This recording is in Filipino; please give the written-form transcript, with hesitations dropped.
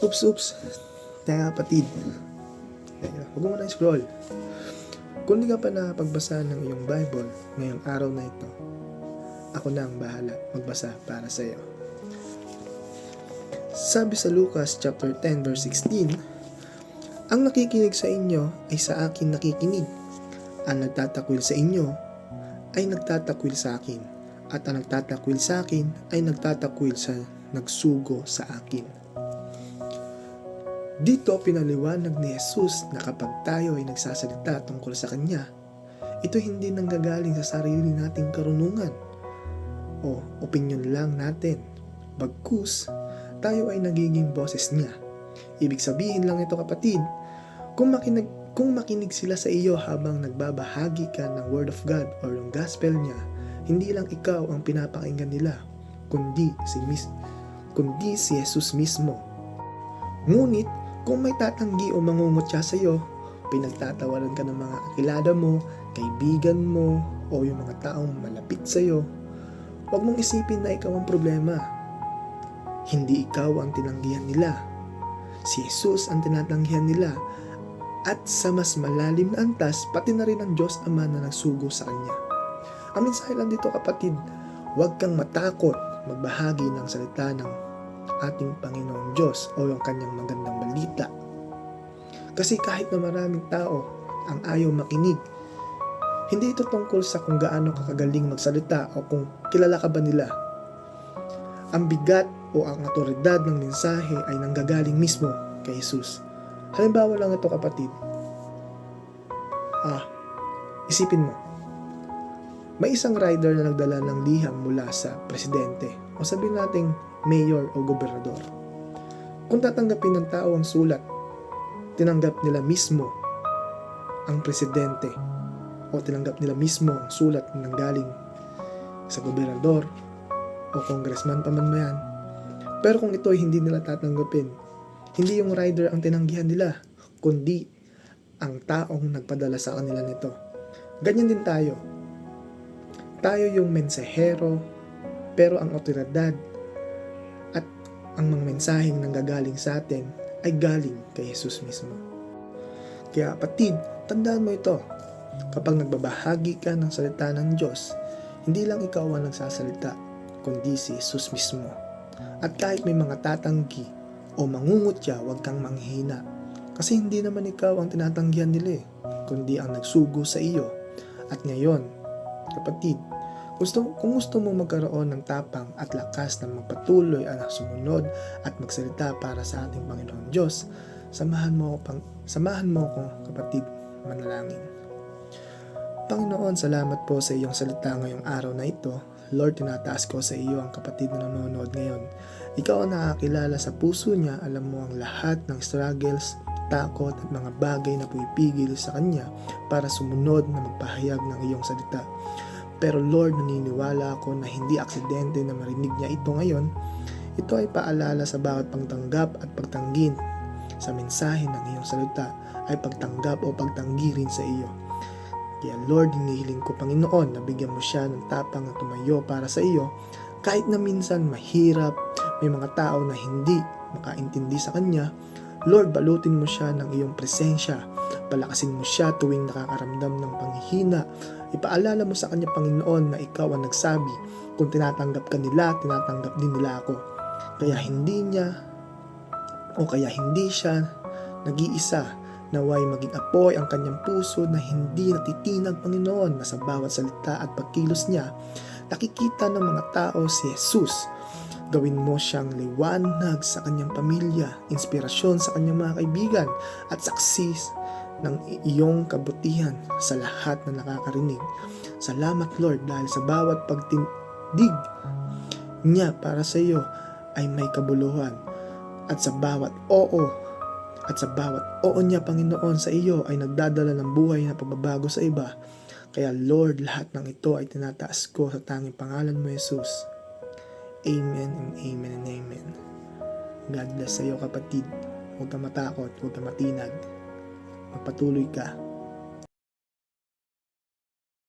Oops. Teka kapatid. Teka, huwag mo na scroll. Kung di ka pa nakapagbasa ng iyong Bible ngayong araw na ito, ako na ang bahala magbasa para sa iyo. Sabi sa Lucas chapter 10 verse 16, ang nakikinig sa inyo ay sa akin nakikinig. Ang nagtatakwil sa inyo ay nagtatakwil sa akin. At ang nagtatakwil sa akin ay nagtatakwil sa nagsugo sa akin. Dito pinaliwanag ni Jesus na kapag tayo ay nagsasalita tungkol sa Kanya, ito hindi nanggagaling sa sarili nating karunungan o opinyon lang natin. Bagkus, tayo ay nagiging boses niya. Ibig sabihin lang ito kapatid, kung makinig sila sa iyo habang nagbabahagi ka ng Word of God or yung Gospel niya, hindi lang ikaw ang pinapakinggan nila, kundi si Jesus mismo. Ngunit, kung may tatanggi o mangungutya sa iyo, pinagtatawanan ka ng mga kakilala mo, kaibigan mo, o yung mga taong malapit sa iyo, huwag mong isipin na ikaw ang problema. Hindi ikaw ang tinanggihan nila. Si Jesus ang tinatanggihan nila. At sa mas malalim na antas, pati na rin ang Diyos Ama na nagsugo sa Kanya. Ang mensahe lang dito kapatid, huwag kang matakot magbahagi ng salita ng ating Panginoong Diyos o yung Kanyang magandang balita. Kasi kahit na maraming tao ang ayaw makinig, hindi ito tungkol sa kung gaano kakagaling magsalita o kung kilala ka ba nila. Ang bigat o ang otoridad ng mensahe ay nanggagaling mismo kay Jesus. Halimbawa lang ito kapatid. Isipin mo. May isang rider na nagdala ng liham mula sa presidente o sabihin nating mayor o gobernador. Kung tatanggapin ng tao ang sulat, tinanggap nila mismo ang presidente o tinanggap nila mismo ang sulat na nanggaling sa gobernador o congressman pa man mo yan. Pero kung ito ay hindi nila tatanggapin, hindi yung rider ang tinanggihan nila, kundi ang taong nagpadala sa kanila nito. Ganyan din tayo. Tayo yung mensahero, pero ang otoridad at ang mga mensaheng nanggagaling sa atin ay galing kay Jesus mismo. Kaya kapatid, tandaan mo ito. Kapag nagbabahagi ka ng salita ng Diyos, hindi lang ikaw ang nagsasalita, kundi si Jesus mismo. At kahit may mga tatanggi o mangungutya, huwag kang manghihina. Kasi hindi naman ikaw ang tinatanggihan nila kundi ang nagsugo sa iyo. At ngayon, kapatid, kung gusto mo magkaroon ng tapang at lakas na magpatuloy at sumunod at magsalita para sa ating Panginoon Diyos, samahan mo ako kapatid, manalangin. Panginoon, salamat po sa iyong salita ngayong araw na ito. Lord, tinataas ko sa iyo ang kapatid na nanonood ngayon. Ikaw ang nakakilala sa puso niya, alam mo ang lahat ng struggles, takot at mga bagay na pumipigil sa kanya para sumunod na magpahayag ng iyong salita. Pero Lord, naniniwala ako na hindi aksidente na marinig niya ito ngayon. Ito ay paalala sa bawat pagtanggap at pagtanggin sa mensahe ng iyong salita ay pagtanggap o pagtanggi rin sa iyo. Kaya Lord, hinihiling ko Panginoon na bigyan mo siya ng tapang na tumayo para sa iyo kahit na minsan mahirap, may mga tao na hindi makaintindi sa kanya. Lord, balutin mo siya ng iyong presensya. Palakasin mo siya tuwing nakakaramdam ng panghihina. Ipaalala mo sa kanya, Panginoon, na ikaw ang nagsabi, kung tinatanggap ka nila, tinatanggap din nila ako. Kaya hindi siya nag-iisa. Naway maging apoy ang kanyang puso na hindi natitinag, Panginoon, na sa bawat salita at pagkilos niya, nakikita ng mga tao si Jesus. Gawin mo siyang liwanag sa kanyang pamilya, inspirasyon sa kanyang mga kaibigan, at saksi ng iyong kabutihan sa lahat na nakakarinig. Salamat Lord dahil sa bawat pagtindig niya para sa iyo ay may kabuluhan. At sa bawat oo niya Panginoon sa iyo ay nagdadala ng buhay na pagbabago sa iba. Kaya Lord, lahat ng ito ay tinataas ko sa tanging pangalan mo Jesus. Amen and amen and amen. God bless sa iyo kapatid. Huwag kang matakot, huwag kang matinag. Magpatuloy ka.